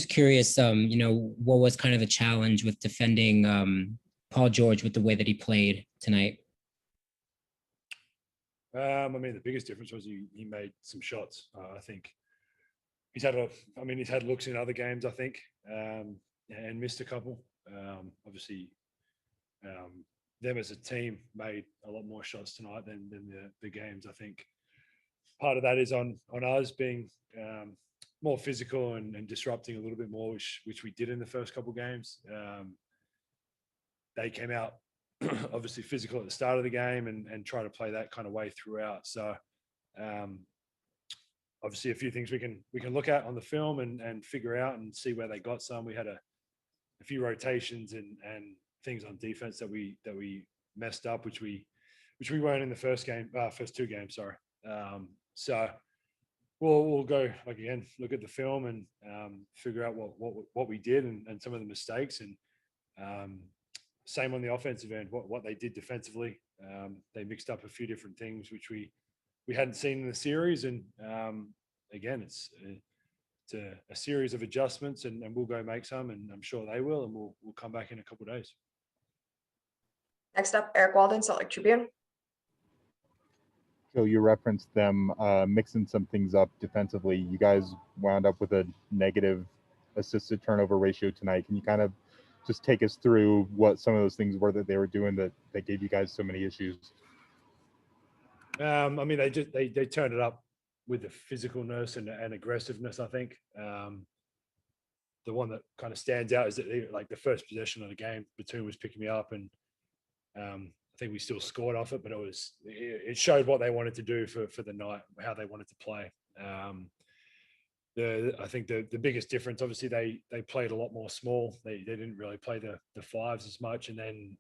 curious, what was kind of the challenge with defending Paul George with the way that he played tonight? The biggest difference was he made some shots. I think he's had looks in other games, I think, and missed a couple. Obviously, them as a team made a lot more shots tonight than the games. I think part of that is on us being more physical and disrupting a little bit more, which we did in the first couple games. They came out obviously physical at the start of the game and try to play that kind of way throughout. So obviously a few things we can look at on the film and figure out and see where they got some. We had a few rotations and things on defense that we messed up, which we weren't in the first two games. Sorry. So we'll go again, look at the film and figure out what we did and some of the mistakes, and same on the offensive end, what they did defensively. They mixed up a few different things which we hadn't seen in the series, and again, it's a series of adjustments, and we'll go make some, and I'm sure they will, and we'll come back in a couple of days. Next up, Eric Walden, Salt Lake Tribune. So you referenced them mixing some things up defensively. You guys wound up with a negative assisted turnover ratio tonight. Can you kind of just take us through what some of those things were that they were doing that gave you guys so many issues? They turned it up with the physicalness and aggressiveness. I think the one that kind of stands out is that the first possession of the game, Batum was picking me up, and I think we still scored off it, but it showed what they wanted to do for the night, how they wanted to play. I think the biggest difference, obviously, they played a lot more small. They didn't really play the fives as much, and then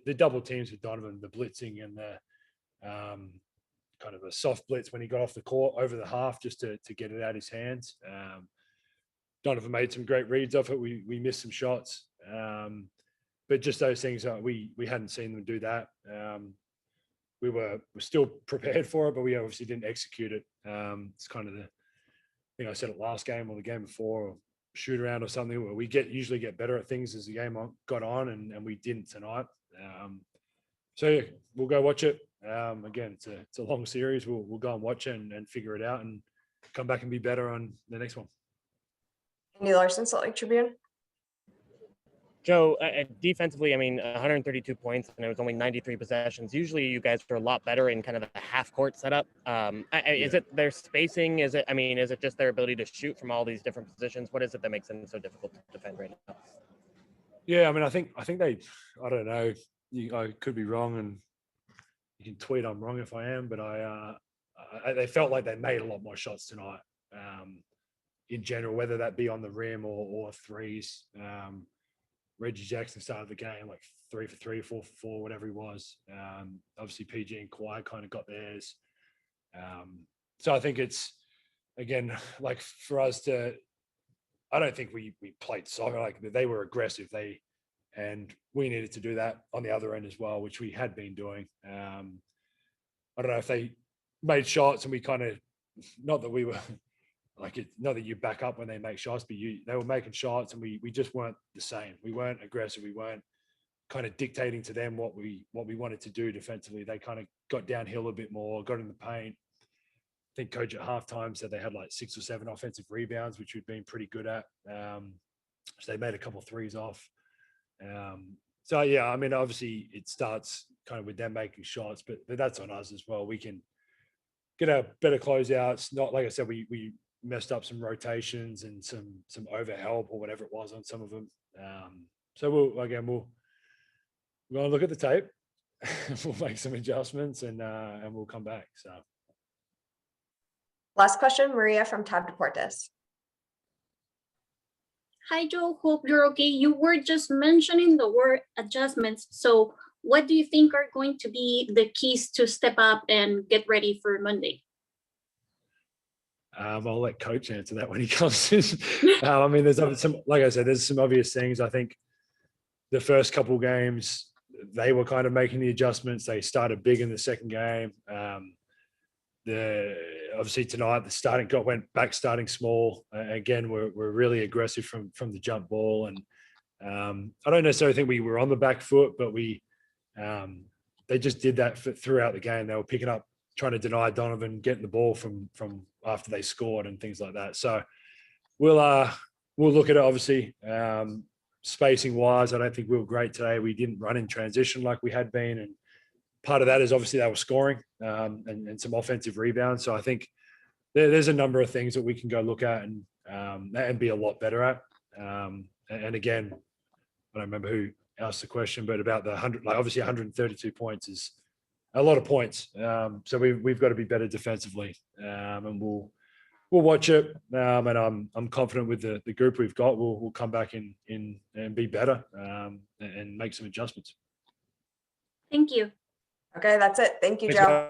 the double teams with Donovan, the blitzing and the kind of a soft blitz when he got off the court over the half just to get it out of his hands. Donovan made some great reads off it. We missed some shots, but just those things we hadn't seen them do that. We're still prepared for it, but we obviously didn't execute it. It's kind of I think I said it last game or the game before, or shoot around or something, where we usually get better at things as the game got on, and we didn't tonight. So yeah, we'll go watch it. Again, it's a long series. We'll go and watch it and figure it out and come back and be better on the next one. Andy Larson, Salt Lake Tribune. Joe, defensively, 132 points, and it was only 93 possessions. Usually you guys are a lot better in kind of the half-court setup. Is it their spacing? Is it just their ability to shoot from all these different positions? What is it that makes them so difficult to defend right now? Yeah, I think they, I don't know, I could be wrong, and you can tweet I'm wrong if I am, but they felt like they made a lot more shots tonight in general, whether that be on the rim or threes. Reggie Jackson started the game like 3 for 3, 4 for 4, whatever he was. Obviously, PG and Kawhi kind of got theirs. So I think it's, again, like for us I don't think we played soccer. Like they were aggressive. And we needed to do that on the other end as well, which we had been doing. I don't know if they made shots and we kind of, not that we were not that you back up when they make shots, but they were making shots and we just weren't the same. We weren't aggressive. We weren't kind of dictating to them what we wanted to do defensively. They kind of got downhill a bit more, got in the paint. I think coach at halftime said they had like 6 or 7 offensive rebounds, which we'd been pretty good at. So they made a couple of threes off. So yeah, obviously it starts kind of with them making shots, but that's on us as well. We can get a better closeouts. Not like I said, we messed up some rotations and some overhelp or whatever it was on some of them. So we're going to look at the tape. We'll make some adjustments and we'll come back. So last question, Maria from Tab Deportes. Hi, Joe. Hope you're okay. You were just mentioning the word adjustments. So what do you think are going to be the keys to step up and get ready for Monday? I'll let coach answer that when he comes in. There's some, like I said, there's some obvious things. I think the first couple games, they were kind of making the adjustments. They started big in the second game. obviously tonight the went back starting small. Again, we're really aggressive from the jump ball, and I don't necessarily think we were on the back foot, but they just did that throughout the game. They were picking up, trying to deny Donovan getting the ball from after they scored and things like that. So we'll look at it. Obviously, spacing wise, I don't think we were great today. We didn't run in transition like we had been, and part of that is obviously they were scoring and some offensive rebounds. So I think there's a number of things that we can go look at and be a lot better at. And again, I don't remember who asked the question, but about the 100, like obviously 132 points is a lot of points. So we've got to be better defensively, and we'll watch it. And I'm confident with the group we've got. We'll come back in and be better and make some adjustments. Thank you. Okay, that's it. Thank you, Thanks, Joe. guys.